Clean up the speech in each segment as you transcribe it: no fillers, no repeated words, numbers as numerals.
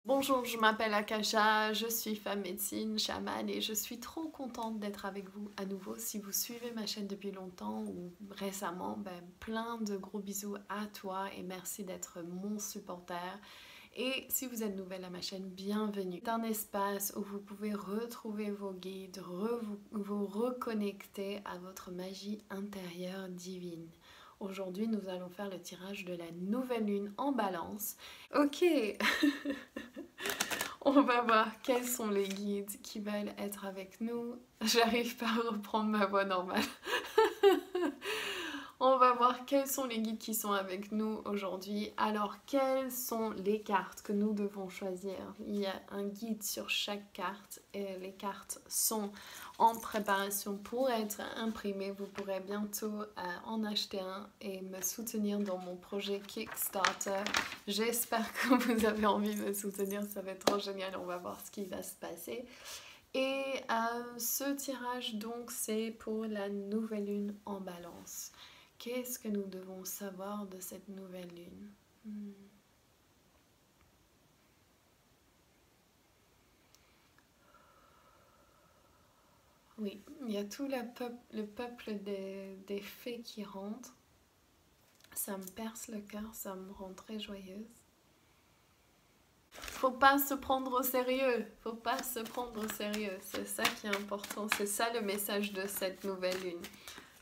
Bonjour, je m'appelle Akasha, je suis femme médecine, chamane et je suis trop contente d'être avec vous à nouveau. Si vous suivez ma chaîne depuis longtemps ou récemment, plein de gros bisous à toi et merci d'être mon supporter. Et si vous êtes nouvelle à ma chaîne, bienvenue. C'est un espace où vous pouvez retrouver vos guides, vous reconnecter à votre magie intérieure divine. Aujourd'hui, nous allons faire le tirage de la nouvelle lune en balance. Ok. On va voir quels sont les guides qui veulent être avec nous. J'arrive pas à reprendre ma voix normale. On va voir quels sont les guides qui sont avec nous aujourd'hui. Alors, quelles sont les cartes que nous devons choisir? Il y a un guide sur chaque carte et les cartes sont en préparation pour être imprimées. Vous pourrez bientôt en acheter un et me soutenir dans mon projet Kickstarter. J'espère que vous avez envie de me soutenir, ça va être trop génial. On va voir ce qui va se passer. Et ce tirage, donc, c'est pour la nouvelle lune en balance. Qu'est-ce que nous devons savoir de cette nouvelle lune? Oui, il y a tout le peuple des fées qui rentre. Ça me perce le cœur, ça me rend très joyeuse. Faut pas se prendre au sérieux, faut pas se prendre au sérieux, c'est ça qui est important, c'est ça le message de cette nouvelle lune.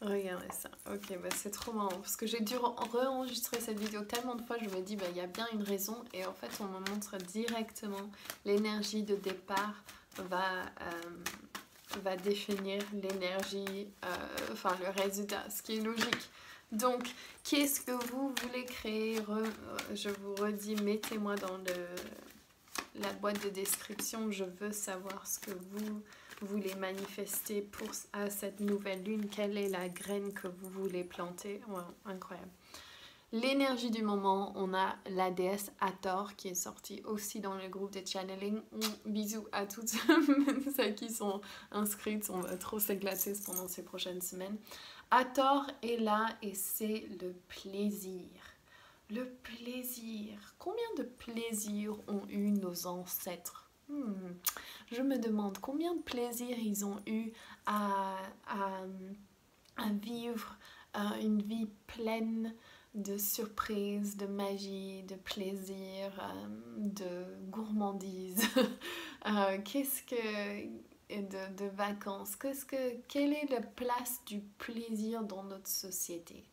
Regardez ça, ok, c'est trop marrant parce que j'ai dû re-enregistrer cette vidéo tellement de fois, je me dis il y a bien une raison et en fait on me montre directement l'énergie de départ va définir l'énergie, enfin le résultat, ce qui est logique. Donc, qu'est-ce que vous voulez créer? Je vous redis, mettez-moi dans la boîte de description, je veux savoir ce que vous voulez manifester pour cette nouvelle lune, quelle est la graine que vous voulez planter. Wow, incroyable. L'énergie du moment, on a la déesse Hathor qui est sortie aussi dans le groupe de channeling. Bisous à toutes celles qui sont inscrites, on va trop s'éclater pendant ces prochaines semaines. Hathor est là et c'est le plaisir. Le plaisir. Combien de plaisirs ont eu nos ancêtres? Je me demande combien de plaisirs ils ont eu à vivre une vie pleine de surprises, de magie, de plaisir, de gourmandise. De vacances. Quelle est la place du plaisir dans notre société?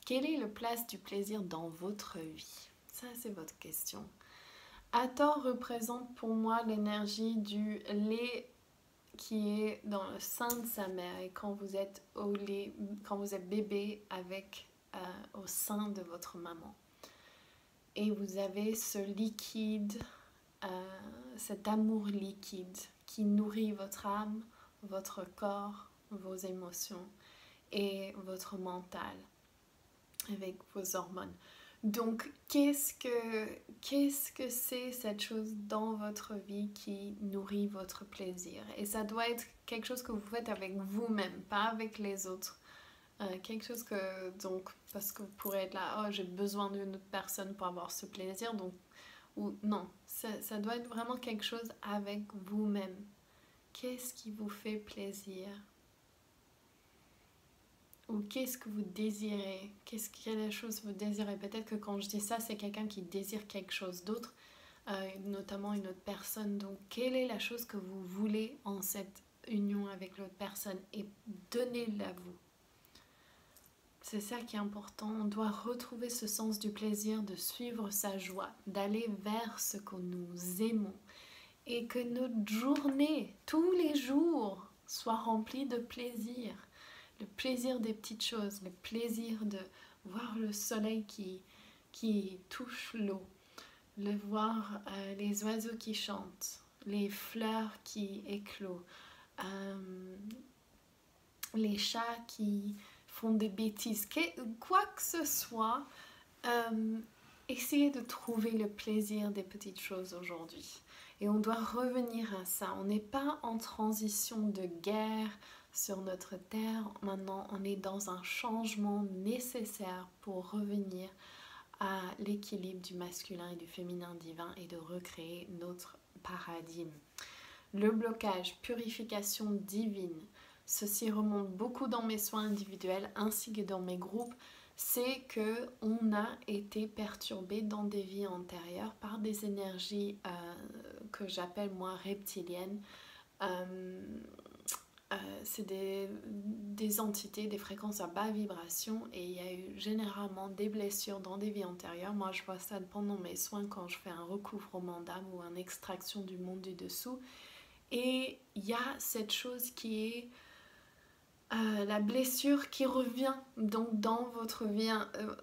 Quelle est la place du plaisir dans votre vie? Ça, c'est votre question. Hathor représente pour moi l'énergie du lait qui est dans le sein de sa mère. Et quand vous êtes au lait, quand vous êtes bébé au sein de votre maman. Et vous avez ce liquide, cet amour liquide qui nourrit votre âme, votre corps, vos émotions et votre mental avec vos hormones. Donc, qu'est-ce que c'est cette chose dans votre vie qui nourrit votre plaisir? Et ça doit être quelque chose que vous faites avec vous-même, pas avec les autres. Quelque chose parce que vous pourrez être là, oh j'ai besoin d'une autre personne pour avoir ce plaisir, donc, ou non, ça doit être vraiment quelque chose avec vous-même. Qu'est-ce qui vous fait plaisir? Ou qu'est-ce que vous désirez? Quelle chose vous désirez? Peut-être que quand je dis ça, c'est quelqu'un qui désire quelque chose d'autre, notamment une autre personne. Donc, quelle est la chose que vous voulez en cette union avec l'autre personne? Et donnez-la vous. C'est ça qui est important. On doit retrouver ce sens du plaisir, de suivre sa joie, d'aller vers ce que nous aimons. Et que notre journée, tous les jours, soit remplie de plaisir. Le plaisir des petites choses, le plaisir de voir le soleil qui touche l'eau, le voir les oiseaux qui chantent, les fleurs qui éclosent, les chats qui font des bêtises, quoi que ce soit, essayez de trouver le plaisir des petites choses aujourd'hui. Et on doit revenir à ça. On n'est pas en transition de guerre sur notre terre. Maintenant, on est dans un changement nécessaire pour revenir à l'équilibre du masculin et du féminin divin et de recréer notre paradigme. Le blocage, purification divine, ceci remonte beaucoup dans mes soins individuels ainsi que dans mes groupes, c'est que on a été perturbé dans des vies antérieures par des énergies que j'appelle moi reptiliennes. C'est des entités, des fréquences à bas vibration et il y a eu généralement des blessures dans des vies antérieures. Moi je vois ça pendant mes soins quand je fais un recouvrement d'âme ou une extraction du monde du dessous. Et il y a cette chose qui est la blessure qui revient donc dans votre vie,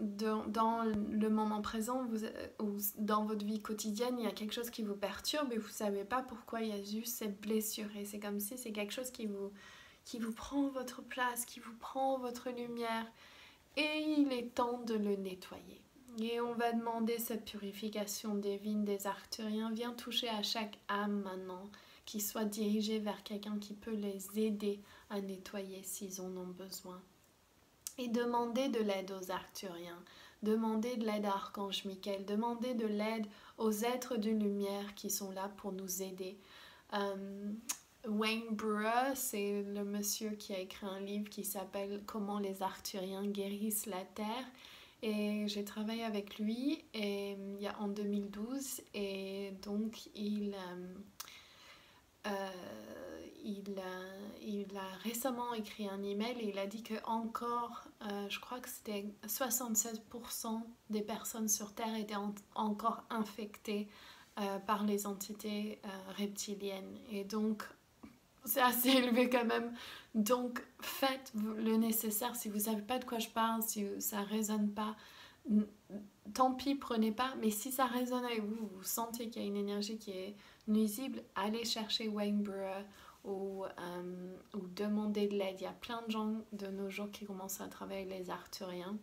dans le moment présent ou dans votre vie quotidienne, il y a quelque chose qui vous perturbe et vous ne savez pas pourquoi il y a juste cette blessure. Et c'est comme si c'est quelque chose qui vous prend votre place, qui vous prend votre lumière. Et il est temps de le nettoyer. Et on va demander cette purification divine des Arcturiens. Viens toucher à chaque âme maintenant, qui soit dirigée vers quelqu'un qui peut les aider à nettoyer s'ils en ont besoin. Et demandez de l'aide aux Arcturiens, demandez de l'aide à Archange Michael, demandez de l'aide aux êtres de lumière qui sont là pour nous aider. Wayne Brewer, c'est le monsieur qui a écrit un livre qui s'appelle « Comment les Arcturiens guérissent la Terre ». Et j'ai travaillé avec lui en 2012 et donc il a récemment écrit un email et il a dit que encore, je crois que c'était 76% des personnes sur Terre étaient encore infectées par les entités reptiliennes. Et donc, c'est assez élevé quand même. Donc, faites le nécessaire. Si vous ne savez pas de quoi je parle, si ça ne résonne pas, tant pis, prenez pas. Mais si ça résonne avec vous, vous sentez qu'il y a une énergie qui est nuisible, allez chercher Wayne Brewer ou demandez de l'aide. Il y a plein de gens de nos jours qui commencent à travailler avec les Arcturiens.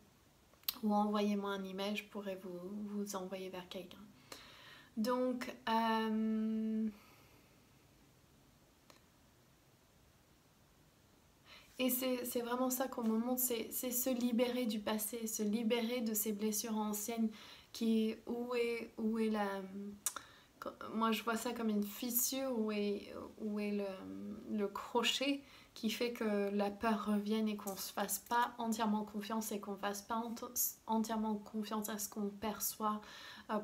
Ou envoyez-moi un email, je pourrais vous envoyer vers quelqu'un. Donc, et c'est vraiment ça qu'on me montre, c'est se libérer du passé, se libérer de ces blessures anciennes où est la... Moi je vois ça comme une fissure, où est le crochet qui fait que la peur revienne et qu'on ne se fasse pas entièrement confiance et qu'on ne fasse pas entièrement confiance à ce qu'on perçoit,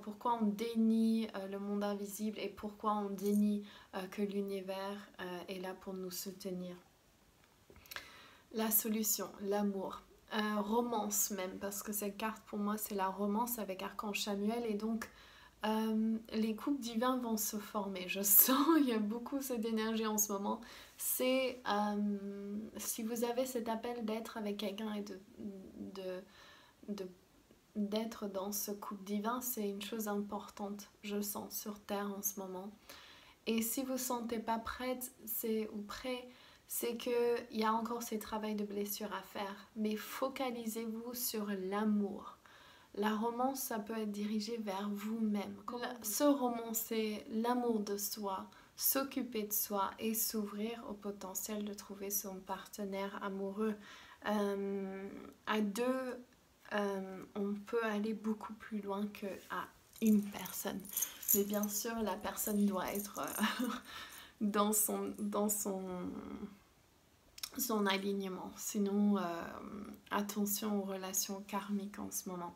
pourquoi on dénie le monde invisible et pourquoi on dénie que l'univers est là pour nous soutenir. La solution, l'amour, romance même, parce que cette carte pour moi c'est la romance avec Archange Samuel et donc les couples divins vont se former. Je sens, il y a beaucoup cette énergie en ce moment. C'est si vous avez cet appel d'être avec quelqu'un et d'être dans ce couple divin, c'est une chose importante, je sens, sur Terre en ce moment. Et si vous ne sentez pas prête ou prêt, c'est qu'il y a encore ces travails de blessure à faire. Mais focalisez-vous sur l'amour. La romance, ça peut être dirigé vers vous-même. Se romancer, l'amour de soi, s'occuper de soi et s'ouvrir au potentiel de trouver son partenaire amoureux. À deux, on peut aller beaucoup plus loin qu'à une personne. Mais bien sûr, la personne doit être dans son alignement. Sinon, attention aux relations karmiques en ce moment.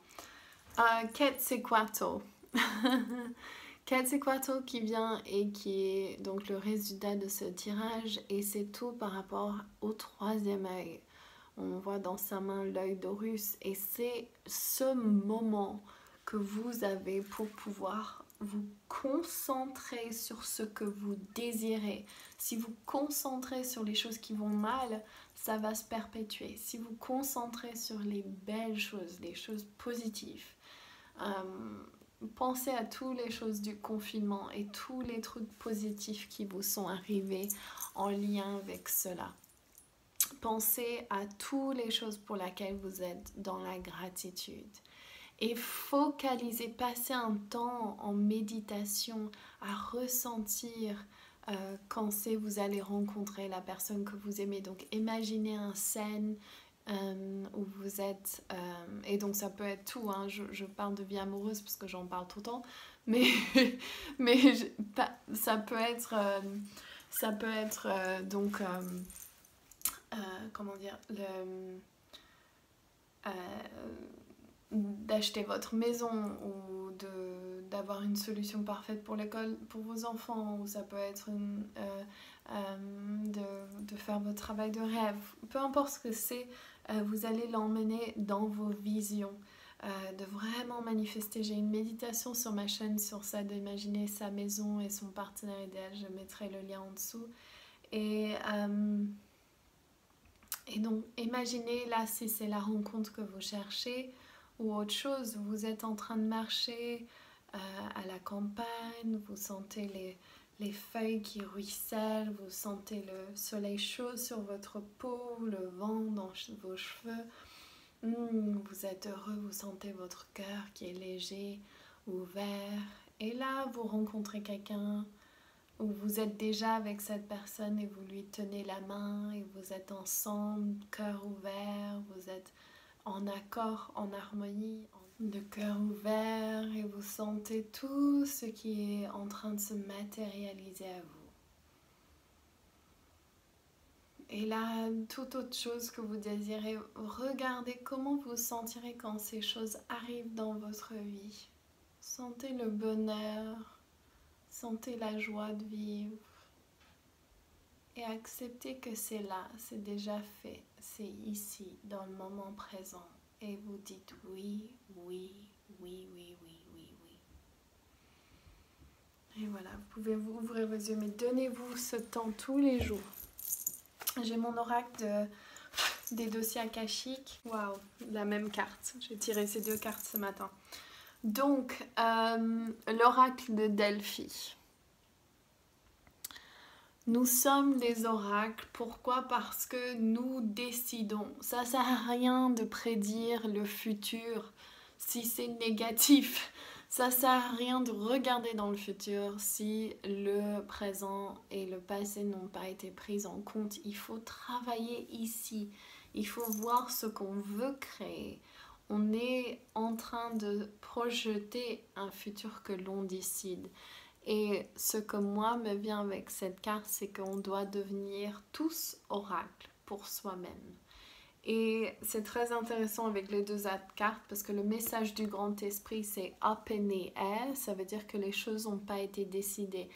Quetzalcoatl. Quetzalcoatl qui vient et qui est donc le résultat de ce tirage et c'est tout par rapport au troisième œil. On voit dans sa main l'œil d'Horus et c'est ce moment que vous avez pour pouvoir vous concentrer sur ce que vous désirez. Si vous concentrez sur les choses qui vont mal, ça va se perpétuer. Si vous concentrez sur les belles choses, les choses positives, pensez à toutes les choses du confinement et tous les trucs positifs qui vous sont arrivés en lien avec cela. Pensez à toutes les choses pour lesquelles vous êtes dans la gratitude. Et focalisez, passez un temps en méditation à ressentir quand vous allez rencontrer la personne que vous aimez. Donc imaginez une scène où vous êtes... et donc ça peut être tout, hein, je parle de vie amoureuse parce que j'en parle tout le temps, mais, ça peut être... donc... comment dire d'acheter votre maison ou d'avoir une solution parfaite pour l'école pour vos enfants, ou ça peut être de faire votre travail de rêve, peu importe ce que c'est, vous allez l'emmener dans vos visions, de vraiment manifester. J'ai une méditation sur ma chaîne sur ça, d'imaginer sa maison et son partenaire idéal, je mettrai le lien en dessous. Et donc, imaginez là si c'est la rencontre que vous cherchez ou autre chose. Vous êtes en train de marcher à la campagne, vous sentez les feuilles qui ruissellent, vous sentez le soleil chaud sur votre peau, le vent dans vos cheveux. Vous êtes heureux, vous sentez votre cœur qui est léger, ouvert. Et là, vous rencontrez quelqu'un, où vous êtes déjà avec cette personne et vous lui tenez la main et vous êtes ensemble, cœur ouvert, vous êtes en accord, en harmonie, de cœur ouvert, et vous sentez tout ce qui est en train de se matérialiser à vous. Et là, toute autre chose que vous désirez, regardez comment vous sentirez quand ces choses arrivent dans votre vie. Sentez le bonheur, sentez la joie de vivre. Et acceptez que c'est là, c'est déjà fait, c'est ici, dans le moment présent. Et vous dites oui, oui, oui, oui, oui, oui, oui. Et voilà, vous pouvez vous ouvrir vos yeux, mais donnez-vous ce temps tous les jours. J'ai mon oracle des dossiers akashiques. Waouh, la même carte. J'ai tiré ces deux cartes ce matin. Donc, l'oracle de Delphi. Nous sommes des oracles. Pourquoi? Parce que nous décidons. Ça ne sert à rien de prédire le futur si c'est négatif. Ça ne sert à rien de regarder dans le futur si le présent et le passé n'ont pas été pris en compte. Il faut travailler ici. Il faut voir ce qu'on veut créer. On est en train de projeter un futur que l'on décide. Et ce que moi me vient avec cette carte, c'est qu'on doit devenir tous oracles pour soi-même. Et c'est très intéressant avec les deux autres cartes parce que le message du grand esprit, c'est up in the air, ça veut dire que les choses n'ont pas été décidées.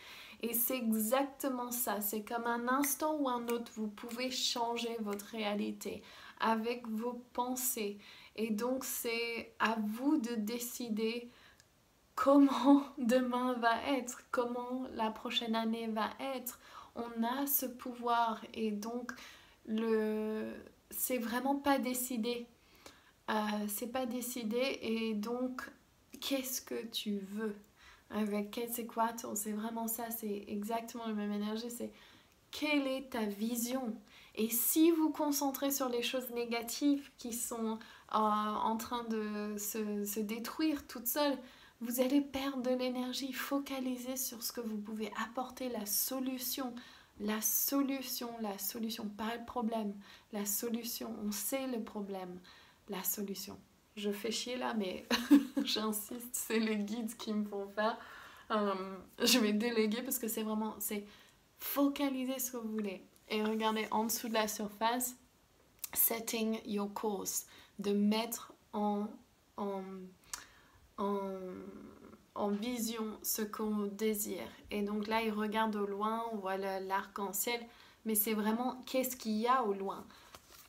Et c'est exactement ça, c'est comme un instant ou un autre, vous pouvez changer votre réalité avec vos pensées. Et donc c'est à vous de décider comment demain va être, comment la prochaine année va être. On a ce pouvoir et donc c'est vraiment pas décidé. C'est pas décidé et donc qu'est-ce que tu veux? C'est quoi? C'est vraiment ça, c'est exactement la même énergie, c'est quelle est ta vision? Et si vous concentrez sur les choses négatives qui sont en train de se détruire toutes seules, vous allez perdre de l'énergie. Focalisez sur ce que vous pouvez apporter, la solution, pas le problème, la solution. On sait le problème, la solution. Je fais chier là, mais j'insiste, c'est les guides qui me font faire. Je vais déléguer parce que c'est focaliser ce que vous voulez. Et regardez en dessous de la surface, setting your course, de mettre en vision ce qu'on désire. Et donc là, il regarde au loin, on voit l'arc-en-ciel, mais c'est vraiment qu'est-ce qu'il y a au loin.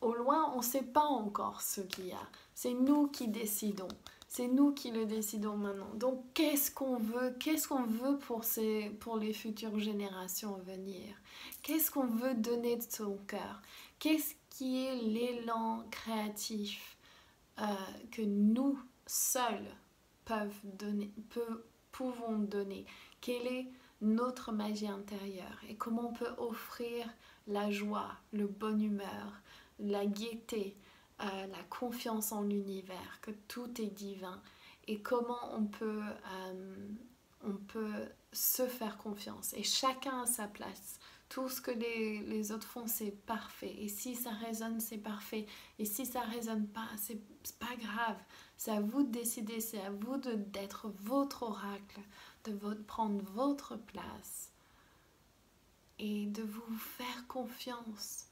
Au loin, on ne sait pas encore ce qu'il y a. C'est nous qui décidons. C'est nous qui le décidons maintenant. Donc, qu'est-ce qu'on veut? Qu'est-ce qu'on veut pour les futures générations à venir? Qu'est-ce qu'on veut donner de son cœur? Qu'est-ce qui est l'élan créatif que nous seuls pouvons donner? Quelle est notre magie intérieure? Et comment on peut offrir la joie, le bonne humeur, la gaieté, la confiance en l'univers, que tout est divin, et comment on peut on peut se faire confiance et chacun a sa place. Tout ce que les autres font, c'est parfait. Et si ça résonne, c'est parfait. Et si ça résonne pas, c'est pas grave. C'est à vous de décider, c'est à vous d'être votre oracle, de prendre votre place et de vous faire confiance.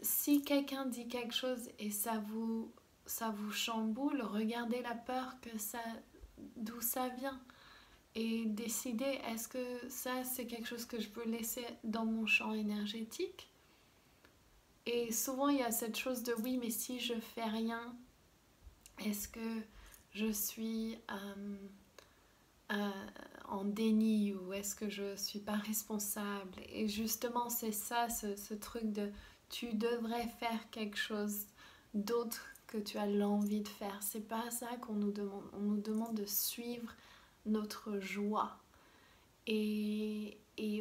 Si quelqu'un dit quelque chose et ça vous chamboule, regardez la peur d'où ça vient. Et décider, est-ce que ça c'est quelque chose que je veux laisser dans mon champ énergétique? Et souvent il y a cette chose de oui, mais si je fais rien, est-ce que je suis en déni ou est-ce que je suis pas responsable? Et justement c'est ça, ce truc de tu devrais faire quelque chose d'autre que tu as l'envie de faire. C'est pas ça qu'on nous demande. On nous demande de suivre notre joie. Et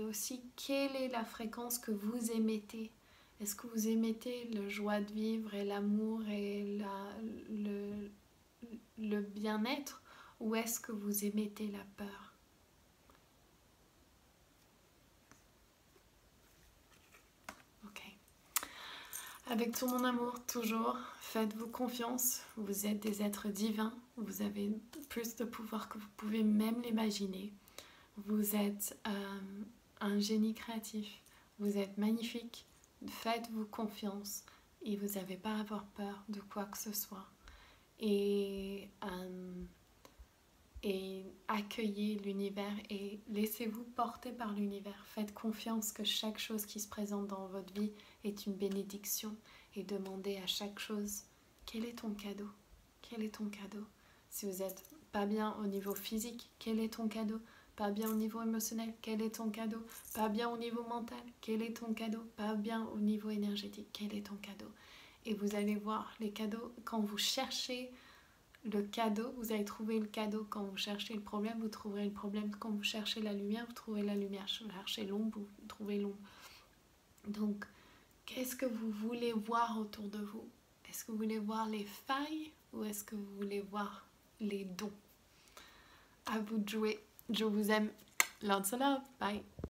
aussi, quelle est la fréquence que vous émettez? Est-ce que vous émettez le joie de vivre et l'amour et le bien-être? Ou est-ce que vous émettez la peur? Ok. Avec tout mon amour, toujours, faites-vous confiance. Vous êtes des êtres divins. Vous avez plus de pouvoir que vous pouvez même l'imaginer. Vous êtes un génie créatif, vous êtes magnifique, faites-vous confiance et vous n'avez pas à avoir peur de quoi que ce soit. Et accueillez l'univers et laissez-vous porter par l'univers. Faites confiance que chaque chose qui se présente dans votre vie est une bénédiction et demandez à chaque chose, quel est ton cadeau? Quel est ton cadeau? Si vous n'êtes pas bien au niveau physique, quel est ton cadeau? Pas bien au niveau émotionnel, quel est ton cadeau? Pas bien au niveau mental, quel est ton cadeau? Pas bien au niveau énergétique, quel est ton cadeau? Et vous allez voir les cadeaux, quand vous cherchez le cadeau, vous allez trouver le cadeau. Quand vous cherchez le problème, vous trouverez le problème. Quand vous cherchez la lumière, vous trouverez la lumière. Vous cherchez l'ombre, vous trouvez l'ombre. Donc, qu'est-ce que vous voulez voir autour de vous? Est-ce que vous voulez voir les failles ou est-ce que vous voulez voir les dons? À vous de jouer. Je vous aime. Lots of love. Bye.